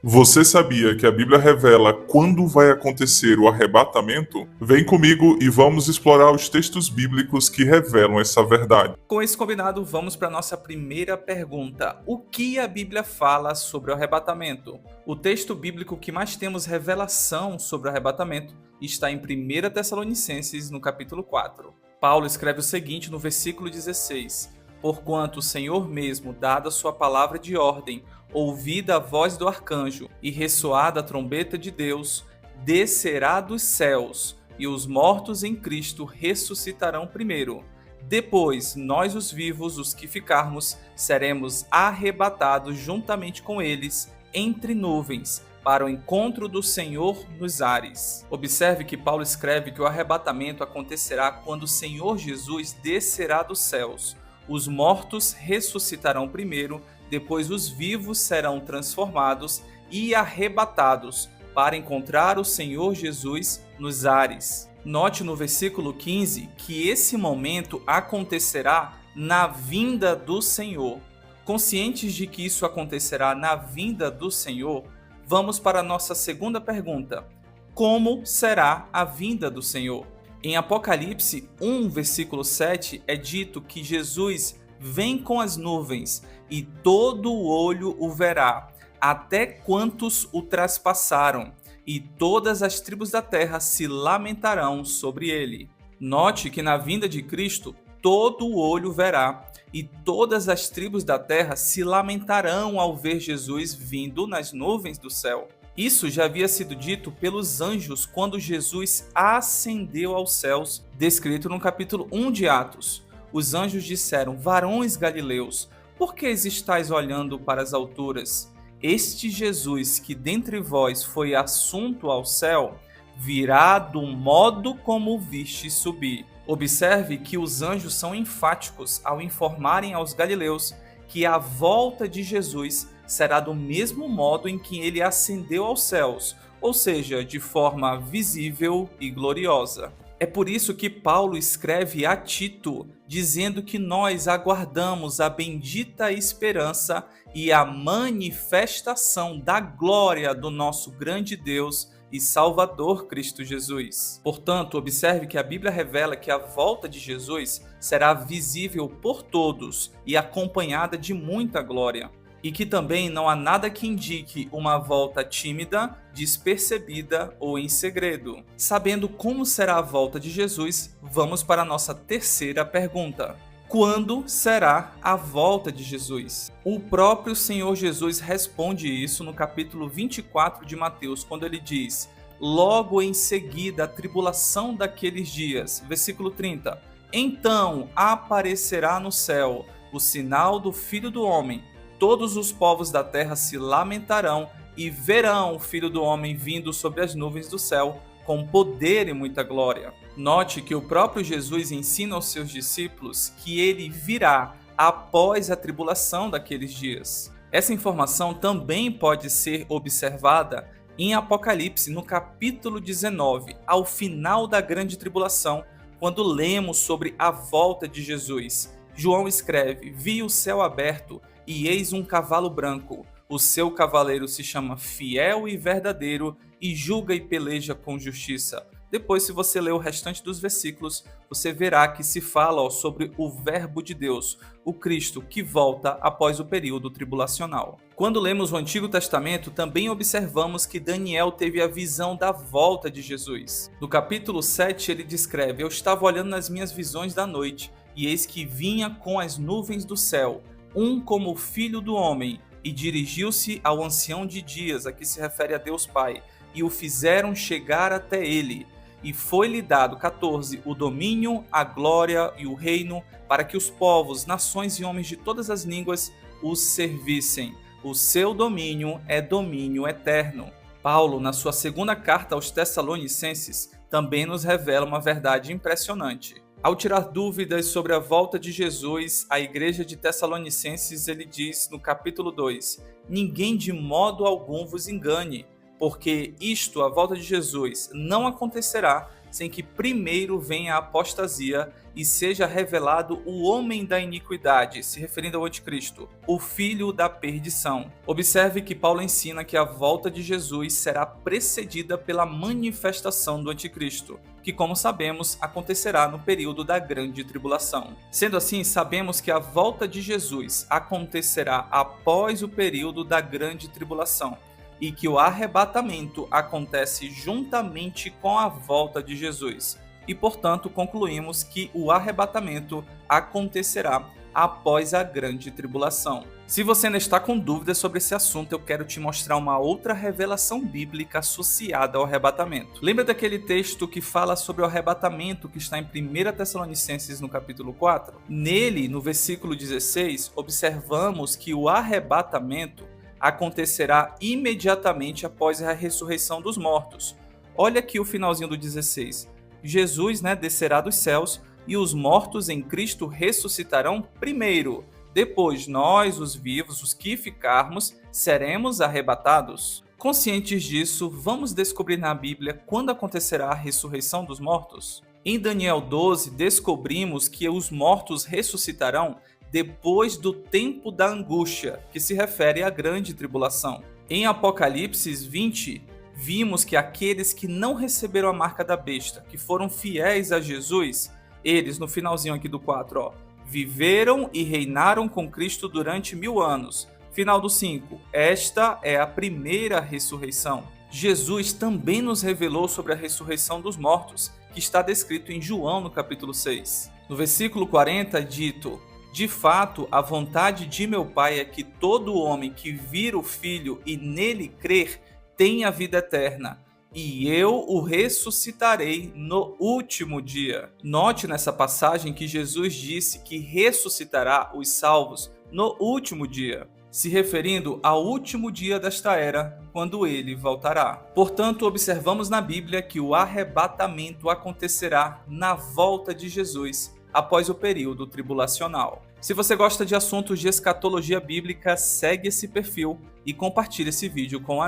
Você sabia que a Bíblia revela quando vai acontecer o arrebatamento? Vem comigo e vamos explorar os textos bíblicos que revelam essa verdade. Com isso combinado, vamos para a nossa primeira pergunta. O que a Bíblia fala sobre o arrebatamento? O texto bíblico que mais temos revelação sobre o arrebatamento está em 1 Tessalonicenses, no capítulo 4. Paulo escreve o seguinte no versículo 16: Porquanto o Senhor mesmo, dada sua palavra de ordem, ouvida a voz do arcanjo e ressoada a trombeta de Deus, descerá dos céus, e os mortos em Cristo ressuscitarão primeiro. Depois, nós os vivos, os que ficarmos, seremos arrebatados juntamente com eles entre nuvens, para o encontro do Senhor nos ares. Observe que Paulo escreve que o arrebatamento acontecerá quando o Senhor Jesus descerá dos céus. Os mortos ressuscitarão primeiro, depois os vivos serão transformados e arrebatados para encontrar o Senhor Jesus nos ares. Note no versículo 15 que esse momento acontecerá na vinda do Senhor. Conscientes de que isso acontecerá na vinda do Senhor, vamos para a nossa segunda pergunta: como será a vinda do Senhor? Em Apocalipse 1, versículo 7, é dito que Jesus vem com as nuvens e todo olho o verá, até quantos o traspassaram, e todas as tribos da terra se lamentarão sobre ele. Note que na vinda de Cristo, todo olho verá, e todas as tribos da terra se lamentarão ao ver Jesus vindo nas nuvens do céu. Isso já havia sido dito pelos anjos quando Jesus ascendeu aos céus, descrito no capítulo 1 de Atos. Os anjos disseram: varões galileus, por que estáis olhando para as alturas? Este Jesus que dentre vós foi assunto ao céu, virá do modo como o viste subir. Observe que os anjos são enfáticos ao informarem aos galileus que a volta de Jesus será do mesmo modo em que ele ascendeu aos céus, ou seja, de forma visível e gloriosa. É por isso que Paulo escreve a Tito, dizendo que nós aguardamos a bendita esperança e a manifestação da glória do nosso grande Deus e Salvador Cristo Jesus. Portanto, observe que a Bíblia revela que a volta de Jesus será visível por todos e acompanhada de muita glória. E que também não há nada que indique uma volta tímida, despercebida ou em segredo. Sabendo como será a volta de Jesus, vamos para a nossa terceira pergunta: quando será a volta de Jesus? O próprio Senhor Jesus responde isso no capítulo 24 de Mateus, quando ele diz: logo em seguida a tribulação daqueles dias, versículo 30, então aparecerá no céu o sinal do Filho do Homem. Todos os povos da terra se lamentarão e verão o Filho do Homem vindo sobre as nuvens do céu com poder e muita glória. Note que o próprio Jesus ensina aos seus discípulos que ele virá após a tribulação daqueles dias. Essa informação também pode ser observada em Apocalipse, no capítulo 19, ao final da grande tribulação, quando lemos sobre a volta de Jesus. João escreve: vi o céu aberto e eis um cavalo branco. O seu cavaleiro se chama Fiel e Verdadeiro e julga e peleja com justiça. Depois, se você ler o restante dos versículos, você verá que se fala sobre o Verbo de Deus, o Cristo, que volta após o período tribulacional. Quando lemos o Antigo Testamento, também observamos que Daniel teve a visão da volta de Jesus. No capítulo 7, ele descreve: eu estava olhando nas minhas visões da noite, e eis que vinha com as nuvens do céu, um como o Filho do Homem, e dirigiu-se ao ancião de dias, a que se refere a Deus Pai, e o fizeram chegar até ele. E foi-lhe dado, 14, o domínio, a glória e o reino, para que os povos, nações e homens de todas as línguas os servissem. O seu domínio é domínio eterno. Paulo, na sua segunda carta aos Tessalonicenses, também nos revela uma verdade impressionante. Ao tirar dúvidas sobre a volta de Jesus à igreja de Tessalonicenses, ele diz no capítulo 2: ninguém de modo algum vos engane, porque isto, a volta de Jesus, não acontecerá sem que primeiro venha a apostasia e seja revelado o homem da iniquidade, se referindo ao anticristo, o filho da perdição. Observe que Paulo ensina que a volta de Jesus será precedida pela manifestação do anticristo, que, como sabemos, acontecerá no período da grande tribulação. Sendo assim, sabemos que a volta de Jesus acontecerá após o período da grande tribulação, e que o arrebatamento acontece juntamente com a volta de Jesus. E, portanto, concluímos que o arrebatamento acontecerá após a grande tribulação. Se você ainda está com dúvidas sobre esse assunto, eu quero te mostrar uma outra revelação bíblica associada ao arrebatamento. Lembra daquele texto que fala sobre o arrebatamento que está em 1 Tessalonicenses no capítulo 4? Nele, no versículo 16, observamos que o arrebatamento acontecerá imediatamente após a ressurreição dos mortos. Olha aqui o finalzinho do 16. Jesus, descerá dos céus e os mortos em Cristo ressuscitarão primeiro. Depois nós, os vivos, os que ficarmos, seremos arrebatados. Conscientes disso, vamos descobrir na Bíblia quando acontecerá a ressurreição dos mortos. Em Daniel 12, descobrimos que os mortos ressuscitarão depois do tempo da angústia, que se refere à grande tribulação. Em Apocalipse 20, vimos que aqueles que não receberam a marca da besta, que foram fiéis a Jesus, eles, no finalzinho aqui do 4, viveram e reinaram com Cristo durante 1000 anos. Final do 5, esta é a primeira ressurreição. Jesus também nos revelou sobre a ressurreição dos mortos, que está descrito em João no capítulo 6. No versículo 40 é dito: de fato, a vontade de meu Pai é que todo homem que vir o Filho e nele crer tenha vida eterna, e eu o ressuscitarei no último dia. Note nessa passagem que Jesus disse que ressuscitará os salvos no último dia, se referindo ao último dia desta era, quando ele voltará. Portanto, observamos na Bíblia que o arrebatamento acontecerá na volta de Jesus, após o período tribulacional. Se você gosta de assuntos de escatologia bíblica, segue esse perfil e compartilhe esse vídeo com amigos.